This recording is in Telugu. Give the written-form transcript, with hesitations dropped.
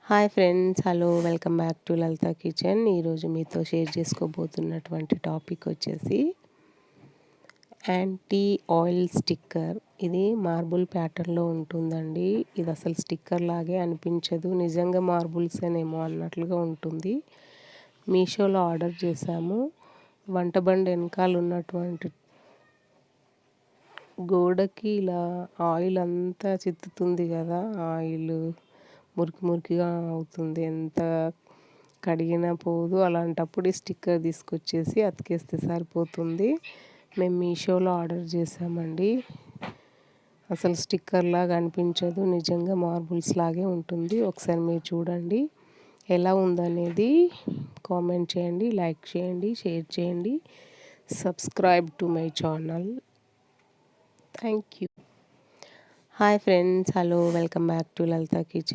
Hi friends, hello, welcome back to Lalitha kitchen. ఈరోజు మీతో షేర్ చేసుకోబోతున్నటువంటి టాపిక్ వచ్చేసి యాంటీ ఆయిల్ స్టిక్కర్. ఇది మార్బుల్ ప్యాటర్న్లో ఉంటుందండి. ఇది అసలు స్టిక్కర్ లాగే అనిపించదు, నిజంగా మార్బుల్స్ అనేమో అన్నట్లుగా ఉంటుంది. మీషోలో ఆర్డర్ చేశాము. వంటబండి వెనకాల ఉన్నటువంటి గోడకి ఇలా ఆయిల్ అంతా చిత్తుతుంది కదా, ఆయిల్ మురికి మురికిగా అవుతుంది, ఎంత కడిగినా పోదు. అలాంటప్పుడు ఈ స్టిక్కర్ తీసుకొచ్చేసి అతికేస్తే సరిపోతుంది. మేము మీషోలో ఆర్డర్ చేసామండి. అసలు స్టిక్కర్ లాగా అనిపించదు, నిజంగా మార్బుల్స్ లాగే ఉంటుంది. ఒకసారి మీరు చూడండి, ఎలా ఉందనేది కామెంట్ చేయండి, లైక్ చేయండి, షేర్ చేయండి, subscribe to my channel. Thank you. Hi friends, hello, welcome back to Lalitha kitchen.